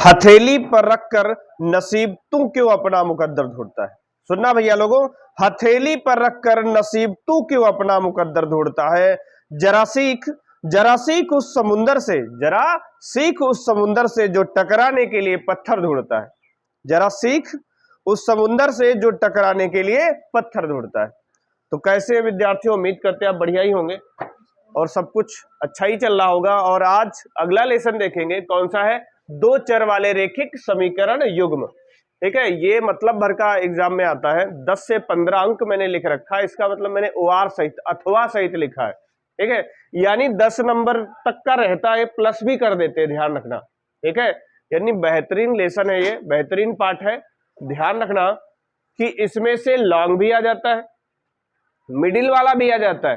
हथेली पर रखकर नसीब तू क्यों अपना मुकद्दर ढूंढता है। सुनना भैया लोगों, हथेली पर रखकर नसीब तू क्यों अपना मुकद्दर ढूंढता है। जरा सीख, जरा सीख उस समुंदर से, जरा सीख उस समुंदर से जो टकराने के लिए पत्थर ढूंढता है। जरा सीख उस समुंदर से जो टकराने के लिए पत्थर ढूंढता है। तो कैसे विद्यार्थियों, उम्मीद करते हैं आप बढ़िया ही होंगे और सब कुछ अच्छा ही चल रहा होगा। और आज अगला लेसन देखेंगे, कौन सा है, दो चर वाले रेखिक समीकरण युग्म। ठीक है, ये मतलब भर का एग्जाम में आता है। 10 से 15 अंक मैंने लिख रखा है, इसका मतलब मैंने ओआर सहित अथवा सहित लिखा है। ठीक है, यानी 10 नंबर तक का रहता है, प्लस भी कर देते हैं, ध्यान रखना। ठीक है, यानी बेहतरीन लेसन है, ये बेहतरीन पाठ है। ध्यान रखना कि इसमें से लॉन्ग भी आ जाता है, मिडिल वाला भी आ जाता है,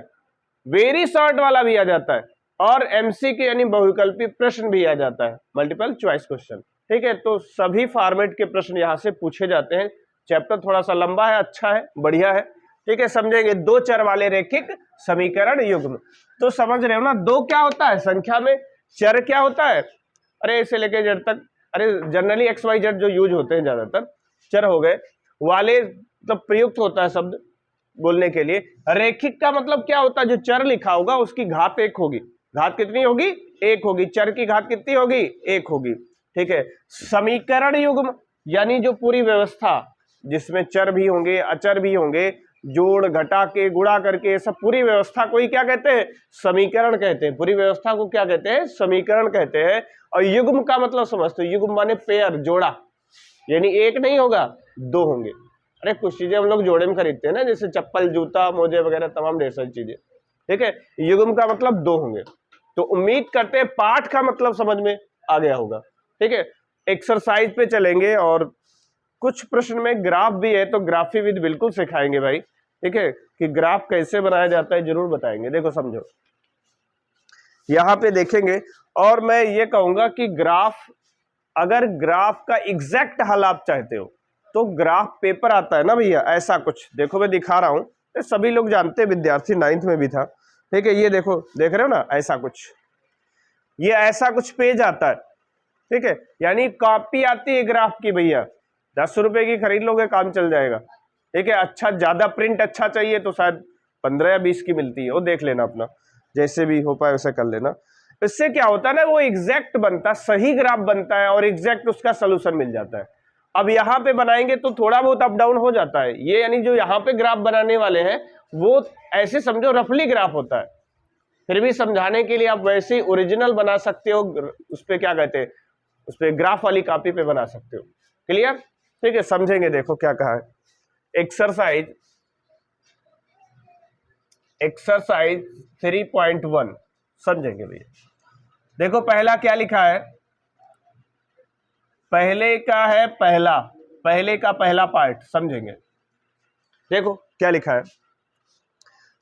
वेरी शॉर्ट वाला भी आ जाता है, और एमसीक्यू यानी बहुविकल्पी प्रश्न भी आ जाता है, मल्टीपल चॉइस क्वेश्चन। ठीक है, तो सभी फॉर्मेट के प्रश्न यहां से पूछे जाते हैं। चैप्टर थोड़ा सा लंबा है, अच्छा है, बढ़िया है। ठीक है, समझेंगे दो चर वाले रेखिक समीकरण युग्म। तो समझ रहे हो ना, दो क्या होता है संख्या में, चर क्या होता है, अरे इसे लेके जेड तक, अरे जनरली एक्स वाई जेड जो यूज होते हैं ज्यादातर, चर हो गए वाले, तो प्रयुक्त होता है शब्द बोलने के लिए। रेखिक का मतलब क्या होता है, जो चर लिखा होगा उसकी घात एक होगी। घात कितनी होगी, एक होगी। चर की घात कितनी होगी, एक होगी। ठीक है, समीकरण युग्म यानी जो पूरी व्यवस्था जिसमें चर भी होंगे, अचर भी होंगे, जोड़ घटा के गुणा करके, सब पूरी व्यवस्था को ही क्या कहते हैं, समीकरण कहते हैं। पूरी व्यवस्था को क्या कहते हैं, समीकरण कहते हैं। और युग्म का मतलब समझते हो, युग्म माने पेयर, जोड़ा, यानी एक नहीं होगा, दो होंगे। अरे कुछ चीजें हम लोग जोड़े में खरीदते हैं ना, जैसे चप्पल, जूता, मोजे वगैरह, तमाम ढेर सारी चीजें। ठीक है, युग्म का मतलब दो होंगे। तो उम्मीद करते हैं पाठ का मतलब समझ में आ गया होगा। ठीक है, एक्सरसाइज पे चलेंगे और कुछ प्रश्न में ग्राफ भी है, तो ग्राफी विद बिल्कुल सिखाएंगे भाई। ठीक है, कि ग्राफ कैसे बनाया जाता है जरूर बताएंगे। देखो समझो, यहां पे देखेंगे, और मैं ये कहूंगा कि ग्राफ, अगर ग्राफ का एग्जैक्ट हल आप चाहते हो तो ग्राफ पेपर आता है ना भैया, ऐसा कुछ देखो, मैं दिखा रहा हूं, सभी लोग जानते हैं, विद्यार्थी 9th में भी था। ठीक है, ये देखो, देख रहे हो ना, ऐसा कुछ, ये ऐसा कुछ पेज आता है। ठीक है, यानी कॉपी आती है ग्राफ की भैया, 10 रुपए की खरीद लोगे, काम चल जाएगा। ठीक है, अच्छा ज्यादा प्रिंट अच्छा चाहिए तो शायद 15 या 20 की मिलती है, वो देख लेना अपना, जैसे भी हो पाए वैसे कर लेना। इससे क्या होता है ना, वो एग्जैक्ट बनता है, सही ग्राफ बनता है, और एग्जैक्ट उसका सोल्यूशन मिल जाता है। अब यहां पे बनाएंगे तो थोड़ा बहुत अप डाउन हो जाता है, ये यानी जो यहां पे ग्राफ बनाने वाले हैं वो ऐसे समझो रफली ग्राफ होता है, फिर भी समझाने के लिए आप वैसे ही ओरिजिनल बना सकते हो, उस पे क्या कहते हैं, उस पे ग्राफ वाली कॉपी पे बना सकते हो। क्लियर। ठीक है, समझेंगे, देखो क्या कहा है, एक्सरसाइज 3.1 समझेंगे भैया। देखो पहला क्या लिखा है, पहले का है, पहले का पहला पार्ट समझेंगे। देखो क्या लिखा है,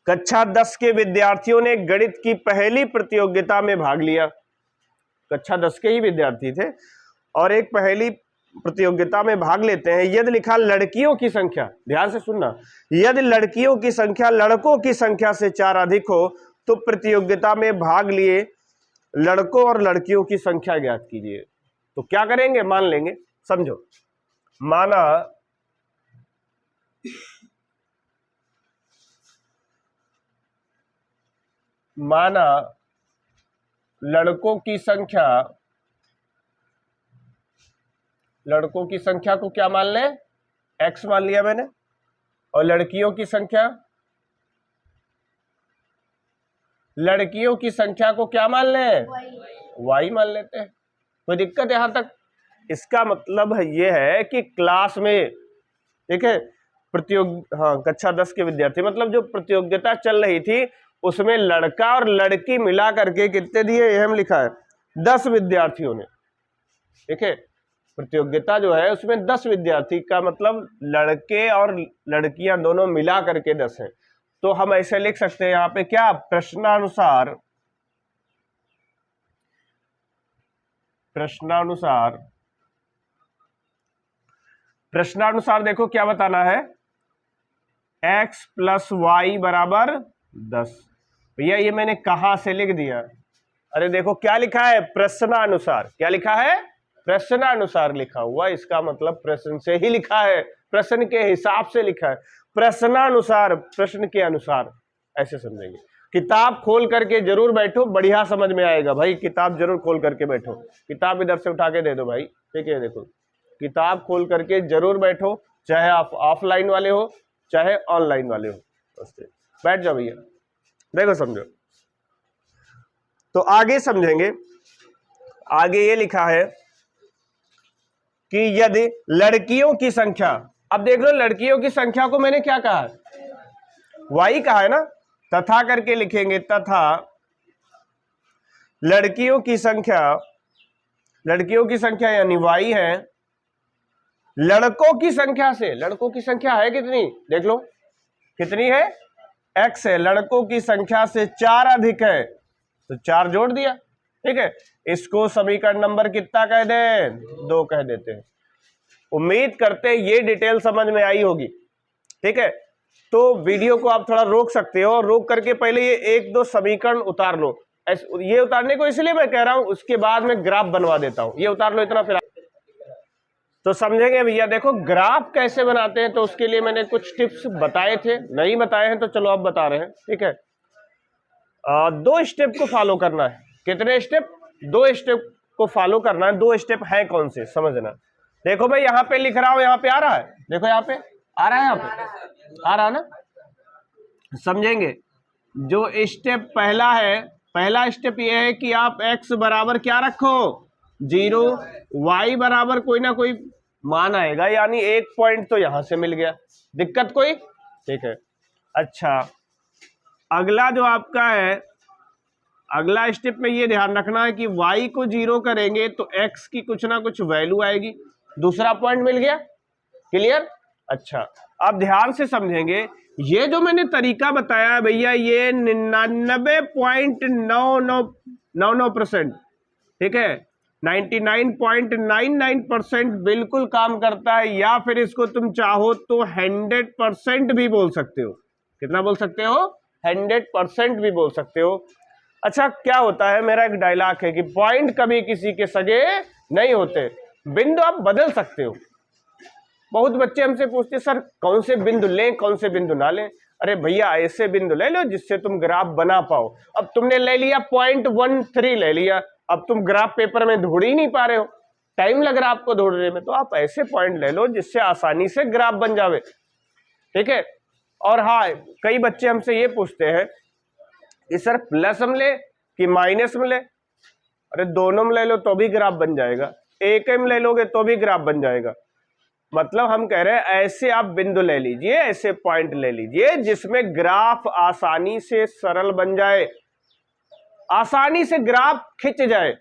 कक्षा 10 के विद्यार्थियों ने गणित की पहली प्रतियोगिता में भाग लिया। कक्षा 10 के ही विद्यार्थी थे और एक पहली प्रतियोगिता में भाग लेते हैं। यदि लिखा लड़कियों की संख्या, ध्यान से सुनना, यदि लड़कियों की संख्या लड़कों की संख्या से 4 अधिक हो तो प्रतियोगिता में भाग लिए लड़कों और लड़कियों की संख्या ज्ञात कीजिए। तो क्या करेंगे, मान लेंगे, समझो, माना लड़कों की संख्या को क्या मान लें, x मान लिया मैंने, और लड़कियों की संख्या को क्या मान लें, y मान लेते हैं। कोई दिक्कत यहां तक। इसका मतलब ये है कि क्लास में, ठीक है, कक्षा 10 के विद्यार्थी, मतलब जो प्रतियोगिता चल रही थी उसमें लड़का और लड़की मिला करके कितने दिए, हम लिखा है 10 विद्यार्थियों ने। ठीक है, प्रतियोगिता जो है उसमें 10 विद्यार्थी का मतलब लड़के और लड़कियां दोनों मिला करके 10 है। तो हम ऐसे लिख सकते हैं यहां पे क्या, प्रश्नानुसार देखो क्या बताना है, x + y = 10। भैया ये मैंने कहां से लिख दिया, अरे देखो क्या लिखा है, प्रश्नानुसार। क्या लिखा है, प्रश्नानुसार लिखा हुआ, इसका मतलब प्रश्न से ही लिखा है, प्रश्न के हिसाब से लिखा है, प्रश्नानुसार, प्रश्न के अनुसार, ऐसे समझेंगे। किताब खोल करके जरूर बैठो, बढ़िया समझ में आएगा भाई, किताब जरूर खोल करके बैठो। किताब इधर से उठा के दे दो भाई, ठीक है, देखो किताब खोल करके जरूर बैठो, चाहे आप ऑफलाइन वाले हो चाहे ऑनलाइन वाले हो, बैठ जाओ भैया, देखो समझो। तो आगे समझेंगे, आगे ये लिखा है कि यदि लड़कियों की संख्या, अब देख लो लड़कियों की संख्या को मैंने क्या कहा है, y कहा है ना, तथा करके लिखेंगे, तथा लड़कियों की संख्या यानी y है, लड़कों की संख्या से, लड़कों की संख्या है कितनी, देख लो कितनी है, x है, लड़कों की संख्या से 4 अधिक है तो 4 जोड़ दिया, ठीक है। इसको समीकरण नंबर कितना कह दें, 2 कह देते हैं। उम्मीद करते हैं ये डिटेल समझ में आई होगी, ठीक है। तो वीडियो को आप थोड़ा रोक सकते हो, और रोक करके पहले ये 1-2 समीकरण उतार लो। ये उतारने को इसलिए मैं कह रहा हूं, उसके बाद में ग्राफ बनवा देता हूं, ये उतार लो इतना, फिर तो समझेंगे भैया। देखो ग्राफ कैसे बनाते हैं, तो उसके लिए मैंने कुछ टिप्स बताए थे, नहीं बताए हैं तो चलो अब बता रहे हैं, ठीक है। 2 स्टेप को फॉलो करना है, कितने स्टेप, 2 स्टेप को फॉलो करना है। 2 स्टेप है कौन से, समझना। देखो भाई यहाँ पे लिख रहा हूं, यहाँ पे आ रहा है, देखो यहाँ पे आ रहा है, यहाँ पे आ रहा है ना, समझेंगे। जो स्टेप पहला है, पहला स्टेप ये है कि आप x बराबर क्या रखो, 0, y बराबर कोई ना कोई मान आएगा, यानी 1 पॉइंट तो यहां से मिल गया, दिक्कत कोई, ठीक है। अच्छा, अगला जो आपका है, अगला स्टेप में ये ध्यान रखना है कि y को 0 करेंगे तो x की कुछ ना कुछ वैल्यू आएगी, दूसरा पॉइंट मिल गया, क्लियर। अच्छा, अब ध्यान से समझेंगे, ये जो मैंने तरीका बताया भैया, ये 99.99%, ठीक है, 99.99% बिल्कुल काम करता है, या फिर इसको तुम चाहो तो 100% भी बोल सकते हो। कितना बोल सकते हो, 100% भी बोल सकते हो। अच्छा, क्या होता है, मेरा एक डायलॉग है कि पॉइंट कभी किसी के सगे नहीं होते, बिंदु आप बदल सकते हो। बहुत बच्चे हमसे पूछते सर कौन से बिंदु लें, कौन से बिंदु ना लें। अरे भैया ऐसे बिंदु ले लो जिससे तुम ग्राफ बना पाओ। अब तुमने ले लिया 0.13 ले लिया, अब तुम ग्राफ पेपर में ढूंढ ही नहीं पा रहे हो, टाइम लग रहा है आपको ढूंढने में, तो आप ऐसे पॉइंट ले लो जिससे आसानी से ग्राफ बन जावे, ठीक है। और हाँ, कई बच्चे हमसे ये पूछते हैं कि सर प्लस में ले कि माइनस में ले। अरे दोनों में ले लो तो भी ग्राफ बन जाएगा, एक में ले लोगे तो भी ग्राफ बन जाएगा। मतलब हम कह रहे हैं ऐसे आप बिंदु ले लीजिए, ऐसे पॉइंट ले लीजिए जिसमें ग्राफ आसानी से सरल बन जाए, आसानी से ग्राफ खिंच जाए,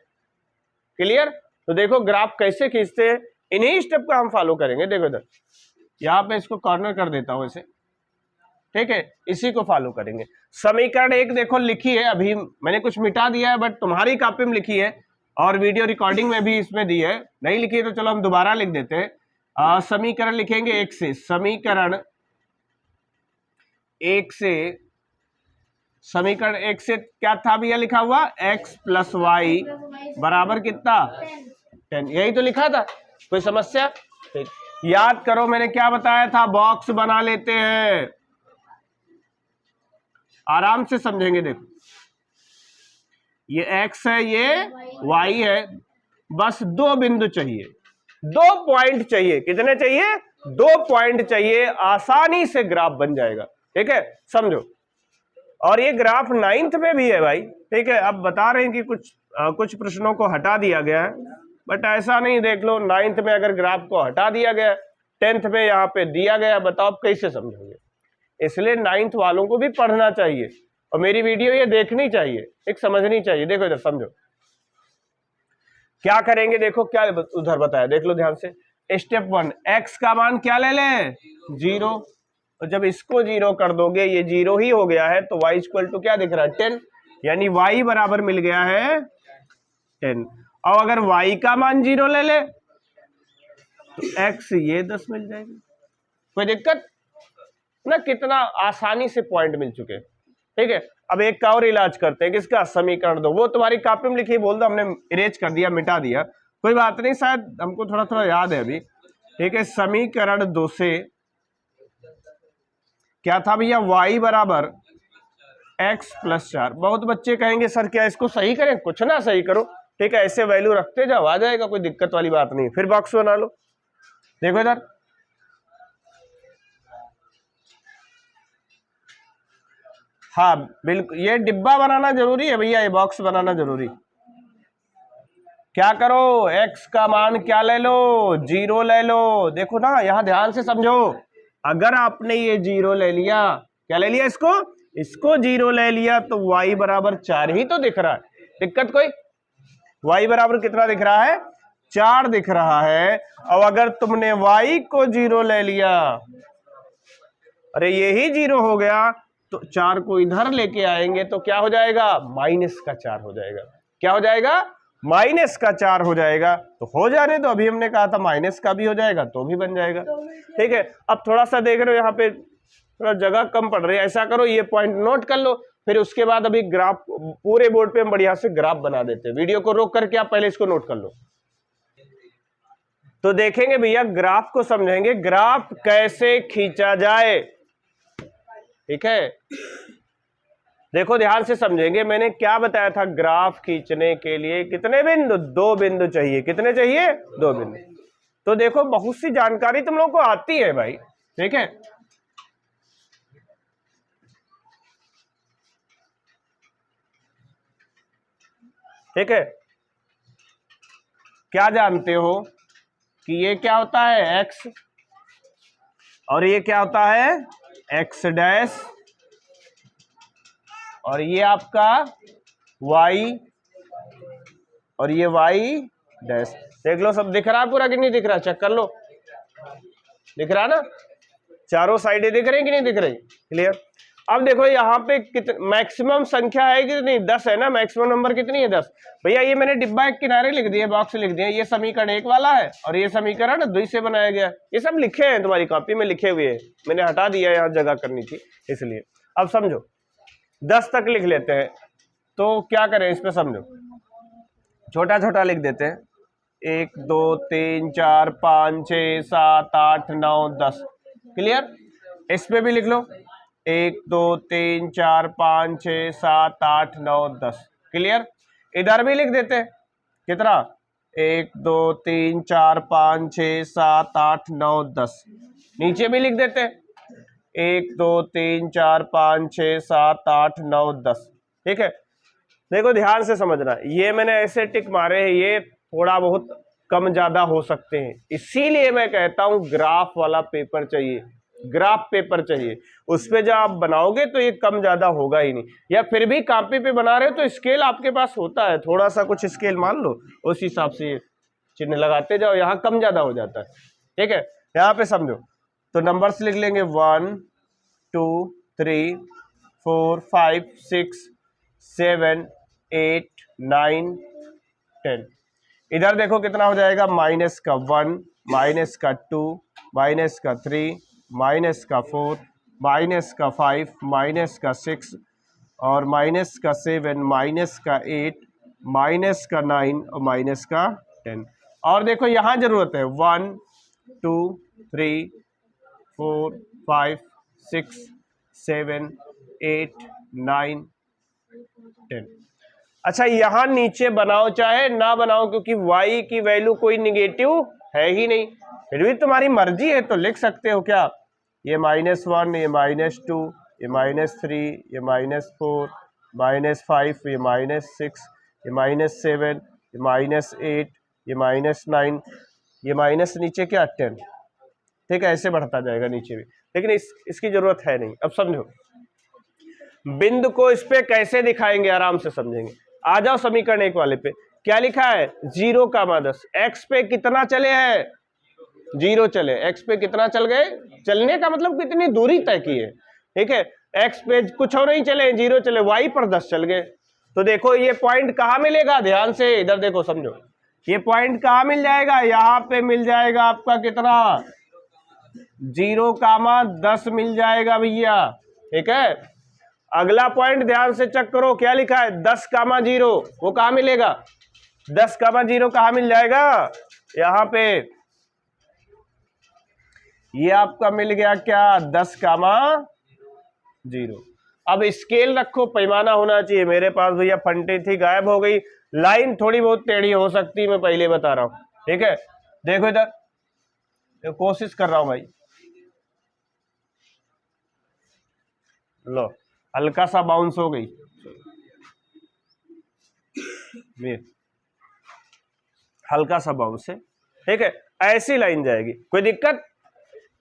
क्लियर। तो देखो ग्राफ कैसे खींचते हैं, इन्हीं स्टेप को हम फॉलो करेंगे। देखो इधर, यहां पे इसको कॉर्नर कर देता हूं ऐसे, ठीक है, इसी को फॉलो करेंगे। समीकरण 1 देखो लिखी है, अभी मैंने कुछ मिटा दिया है बट तुम्हारी कॉपी में लिखी है, और वीडियो रिकॉर्डिंग में भी इसमें दी है, नहीं लिखी है तो चलो हम दोबारा लिख देते हैं। समीकरण लिखेंगे 1 से, समीकरण 1 से, समीकरण 1 से क्या था भैया लिखा हुआ, x + y बराबर कितना, 10, यही तो लिखा था, कोई समस्या। ठीक, याद करो मैंने क्या बताया था, बॉक्स बना लेते हैं, आराम से समझेंगे। देखो ये x है, ये y है, बस 2 बिंदु चाहिए, 2 पॉइंट चाहिए, कितने चाहिए, 2 पॉइंट चाहिए, आसानी से ग्राफ बन जाएगा, ठीक है, समझो। और ये ग्राफ 9th में भी है भाई, ठीक है। अब बता रहे हैं कि कुछ प्रश्नों को हटा दिया गया है, बट ऐसा नहीं, देख लो 9th में अगर ग्राफ को हटा दिया गया, 10th में यहाँ पे दिया गया, बताओ आप कैसे समझोगे। इसलिए 9th वालों को भी पढ़ना चाहिए और मेरी वीडियो ये देखनी चाहिए, एक समझनी चाहिए। देखो इधर समझो क्या करेंगे, देखो क्या उधर बताया, देख लो ध्यान से। स्टेप 1, x का मान क्या ले लें, 0, और जब इसको 0 कर दोगे, ये 0 ही हो गया है, तो y = क्या दिख रहा है, 10, यानी y बराबर मिल गया है 10। और अगर y का मान 0 ले ले तो x ये 10 मिल जाएगी, कोई दिक्कत ना, कितना आसानी से पॉइंट मिल चुके, ठीक है, अब एक का और इलाज करते हैं, किसका, समीकरण 2। वो तुम्हारी कॉपी में लिखी, बोल दो हमने इरेज कर दिया, मिटा दिया, कोई बात नहीं, शायद हमको थोड़ा थोड़ा याद है अभी। ठीक है, समीकरण 2 से क्या था भैया, y बराबर x + 4। बहुत बच्चे कहेंगे सर क्या इसको सही करें, कुछ ना सही करो, ठीक है, ऐसे वैल्यू रखते जाओ, आ जाएगा, कोई दिक्कत वाली बात नहीं। फिर बॉक्स बना लो, देखो इधर, हाँ बिल्कुल, ये डिब्बा बनाना जरूरी है भैया, ये बॉक्स बनाना जरूरी। क्या करो, x का मान क्या ले लो, 0 ले लो। देखो ना, यहां ध्यान से समझो, अगर आपने ये 0 ले लिया, क्या ले लिया, इसको 0 ले लिया, तो y बराबर 4 ही तो दिख रहा है, दिक्कत कोई, y बराबर कितना दिख रहा है, 4 दिख रहा है। और अगर तुमने y को 0 ले लिया, अरे यही 0 हो गया, तो 4 को इधर लेके आएंगे तो क्या हो जाएगा, -4 हो जाएगा। क्या हो जाएगा, -4 हो जाएगा। तो हो जाने तो, अभी हमने कहा था माइनस का भी हो जाएगा तो भी बन जाएगा। ठीक है, अब थोड़ा सा देख रहे हो यहाँ पे थोड़ा जगह कम पड़ रही है, ऐसा करो ये पॉइंट नोट कर लो, फिर उसके बाद अभी ग्राफ पूरे बोर्ड पे हम बढ़िया से ग्राफ बना देते हैं। वीडियो को रोक करके आप पहले इसको नोट कर लो, तो देखेंगे भैया, ग्राफ को समझेंगे, ग्राफ कैसे खींचा जाए। ठीक है, देखो ध्यान से समझेंगे, मैंने क्या बताया था, ग्राफ खींचने के लिए कितने बिंदु, 2 बिंदु चाहिए, कितने चाहिए, 2 बिंदु। तो देखो बहुत सी जानकारी तुम लोगों को आती है भाई, ठीक है, ठीक है, क्या जानते हो कि ये क्या होता है, x, और ये क्या होता है, x डैश, और ये आपका y, और ये y डैश। देख लो सब दिख रहा है पूरा कि नहीं दिख रहा, चेक कर लो, दिख रहा ना, चारों साइडें दिख रही कि नहीं दिख रही, क्लियर। अब देखो यहाँ पे कितने मैक्सिमम संख्या है कितनी, 10 है ना, मैक्सिमम नंबर कितनी है, 10। भैया ये मैंने डिब्बा एक किनारे लिख दिया, बॉक्स लिख दिया, ये समीकरण 1 वाला है और ये समीकरण 2 से बनाया गया। ये सब लिखे हैं, तुम्हारी कॉपी में लिखे हुए हैं, मैंने हटा दिया, यहाँ जगह करनी थी इसलिए। अब समझो 10 तक लिख लेते हैं, तो क्या करें इस पे, समझो छोटा छोटा लिख देते हैं, 1 2 3 4 5 6 7 8 9 10, क्लियर। इस पे भी लिख लो, 1 2 3 4 5 6 7 8 9 10, क्लियर। इधर भी लिख देते हैं, कितना, 1 2 3 4 5 6 7 8 9 10, नीचे भी लिख देते हैं, 1 2 3 4 5 6 7 8 9 10, ठीक है। देखो ध्यान से समझना, ये मैंने ऐसे टिक मारे हैं, ये थोड़ा बहुत कम ज्यादा हो सकते हैं, इसीलिए मैं कहता हूं ग्राफ वाला पेपर चाहिए, ग्राफ पेपर चाहिए, उस पे जब आप बनाओगे तो ये कम ज्यादा होगा ही नहीं। या फिर भी कॉपी पे बना रहे हो तो स्केल आपके पास होता है, थोड़ा सा कुछ स्केल मान लो, उस हिसाब से चिन्ह लगाते जाओ, यहाँ कम ज्यादा हो जाता है, ठीक है। यहाँ पे समझो, तो नंबर्स लिख लेंगे 1 2 3 4 5 6 7 8 9 10। इधर देखो कितना हो जाएगा, -1 -2 -3 -4 -5 -6 और -7 -8 -9 और -10। और देखो यहाँ जरूरत है 1 2 3 4 5 6 7 8 9 10। अच्छा यहाँ नीचे बनाओ चाहे ना बनाओ, क्योंकि y की वैल्यू कोई निगेटिव है ही नहीं, फिर भी तुम्हारी मर्जी है तो लिख सकते हो, क्या, ये -1, ये -2, ये -3, ये -4, -5, ये -6, ये -7, ये -8, ये -9, ये माइनस नीचे क्या 10, ठीक है, ऐसे बढ़ता जाएगा नीचे भी, लेकिन इसकी जरूरत है नहीं। अब समझो बिंदु को इस पे कैसे दिखाएंगे, आराम से समझेंगे। आ जाओ समीकरण 1 वाले पे, क्या लिखा है, 0, 10, x पे कितना चले हैं, 0 चले, x पे कितना चल गए, चलने का मतलब कितनी दूरी तय की है, ठीक है, x पे कुछ और नहीं चले, 0 चले, y पर 10 चल गए। तो देखो ये पॉइंट कहाँ मिलेगा, ध्यान से इधर देखो, समझो ये पॉइंट कहाँ मिल जाएगा, यहाँ पे मिल जाएगा आपका कितना, 0, 10 मिल जाएगा भैया, ठीक है। अगला पॉइंट ध्यान से चेक करो, क्या लिखा है 10,0, वो कहां मिलेगा? 10,0 कहां मिल जाएगा? यहां पे ये आपका मिल गया क्या 10,0। अब स्केल रखो, पैमाना होना चाहिए। मेरे पास भैया फंटी थी, गायब हो गई। लाइन थोड़ी बहुत टेढ़ी हो सकती है, मैं पहले बता रहा हूं, ठीक है। देखो इधर, कोशिश कर रहा हूं भाई, लो हल्का सा बाउंस हो गई, हल्का सा बाउंस है, ठीक है। ऐसी लाइन जाएगी, कोई दिक्कत?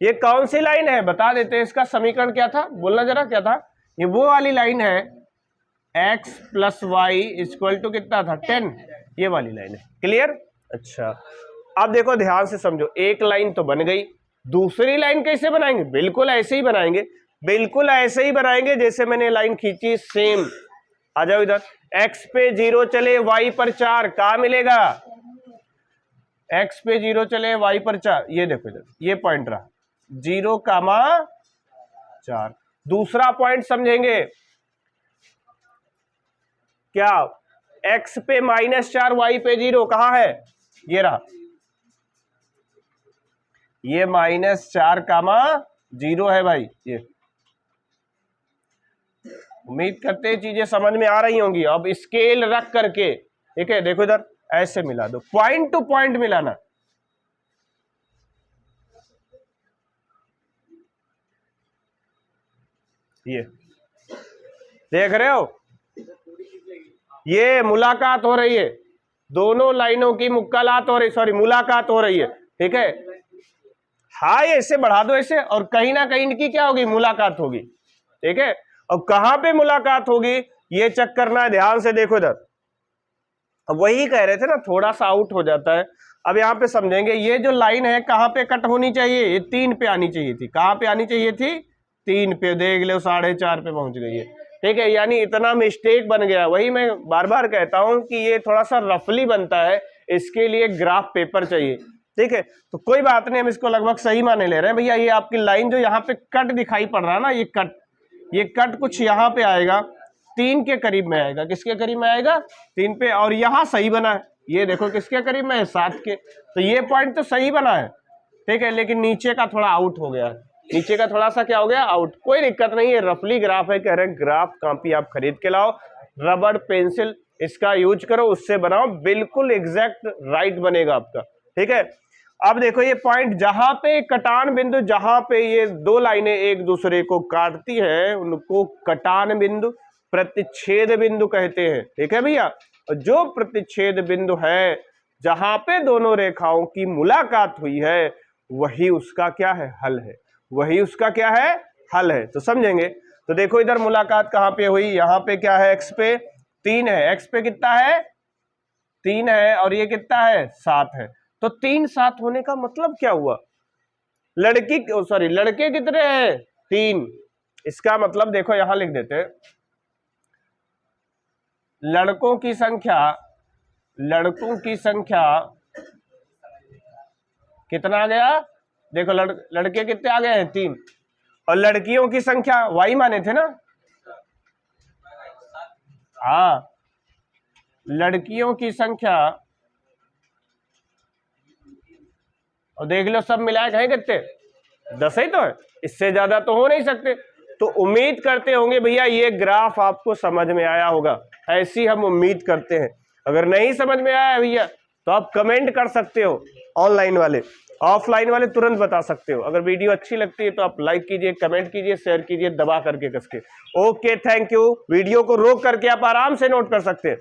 ये कौन सी लाइन है बता देते हैं। इसका समीकरण क्या था, बोलना जरा क्या था? ये वो वाली लाइन है x + y = कितना था 10, ये वाली लाइन है। क्लियर? अच्छा, अब देखो ध्यान से समझो, एक लाइन तो बन गई, दूसरी लाइन कैसे बनाएंगे? बिल्कुल ऐसे ही बनाएंगे, बिल्कुल ऐसे ही बनाएंगे जैसे मैंने लाइन खींची, सेम। आ जाओ इधर, x पे 0 चले y पर 4, कहां मिलेगा? x पे 0 चले y पर 4, ये देखो इधर, ये पॉइंट रहा 0,4। दूसरा पॉइंट समझेंगे क्या? x पे -4 y पे 0, कहां है? ये रहा, ये -4,0 है भाई। ये उम्मीद करते हैं चीजें समझ में आ रही होंगी। अब स्केल रख करके, ठीक है, देखो इधर ऐसे मिला दो, पॉइंट टू पॉइंट मिलाना। ये देख रहे हो, ये मुलाकात हो रही है, दोनों लाइनों की मुक्कालात हो रही, सॉरी मुलाकात हो रही है, ठीक है। हाँ, ये ऐसे बढ़ा दो ऐसे, और कहीं ना कहीं इनकी क्या होगी? मुलाकात होगी, ठीक है। और कहां पे मुलाकात होगी ये चेक करना है, ध्यान से देखो इधर। अब वही कह रहे थे ना, थोड़ा सा आउट हो जाता है। अब यहाँ पे समझेंगे, ये जो लाइन है कहां पे कट होनी चाहिए? ये 3 पे आनी चाहिए थी। कहां पे आनी चाहिए थी? 3 पे। देख लो 4.5 पे पहुंच गई है, ठीक है। यानी इतना मिस्टेक बन गया। वही मैं बार बार कहता हूं कि ये थोड़ा सा रफली बनता है, इसके लिए ग्राफ पेपर चाहिए, ठीक है। तो कोई बात नहीं, हम इसको लगभग सही माने ले रहे हैं भैया। ये आपकी लाइन जो यहाँ पे कट दिखाई पड़ रहा है ना, ये कट कुछ यहाँ पे आएगा, 3 के करीब में आएगा। किसके करीब में आएगा? 3 पे। और यहाँ सही बना है, ये देखो किसके करीब में है? 7 के। तो ये पॉइंट तो सही बना है, ठीक है, लेकिन नीचे का थोड़ा आउट हो गया है। नीचे का थोड़ा सा क्या हो गया? आउट। कोई दिक्कत नहीं है, रफली ग्राफ है। कह रहे हैं ग्राफ कॉपी आप खरीद के लाओ, रबड़ पेंसिल इसका यूज करो, उससे बनाओ, बिल्कुल एग्जैक्ट राइट बनेगा आपका, ठीक है। अब देखो ये पॉइंट, जहां पे कटान बिंदु, जहां पे ये दो लाइनें एक दूसरे को काटती हैं, उनको कटान बिंदु, प्रतिच्छेद बिंदु कहते हैं, ठीक है भैया। जो प्रतिच्छेद बिंदु है, जहां पे दोनों रेखाओं की मुलाकात हुई है, वही उसका क्या है? हल है। वही उसका क्या है? हल है। तो समझेंगे, तो देखो इधर मुलाकात कहां पे हुई? यहां पे क्या है? x पे 3 है, x पे कितना है? 3 है, और ये कितना है? 7 है। तो 3 7 होने का मतलब क्या हुआ? लड़के कितने हैं? 3। इसका मतलब देखो यहां लिख देते हैं, लड़कों की संख्या कितना आ गया? देखो लड़के कितने आ गए हैं? 3। और लड़कियों की संख्या y माने थे ना? हाँ, लड़कियों की संख्या, और देख लो सब मिलाए हैं कितने? 10 ही तो है, इससे ज्यादा तो हो नहीं सकते। तो उम्मीद करते होंगे भैया ये ग्राफ आपको समझ में आया होगा, ऐसी हम उम्मीद करते हैं। अगर नहीं समझ में आया भैया तो आप कमेंट कर सकते हो, ऑनलाइन वाले, ऑफलाइन वाले तुरंत बता सकते हो। अगर वीडियो अच्छी लगती है तो आप लाइक कीजिए, कमेंट कीजिए, शेयर कीजिए, दबा करके कसके। Okay, thank you. वीडियो को रोक करके आप आराम से नोट कर सकते हैं।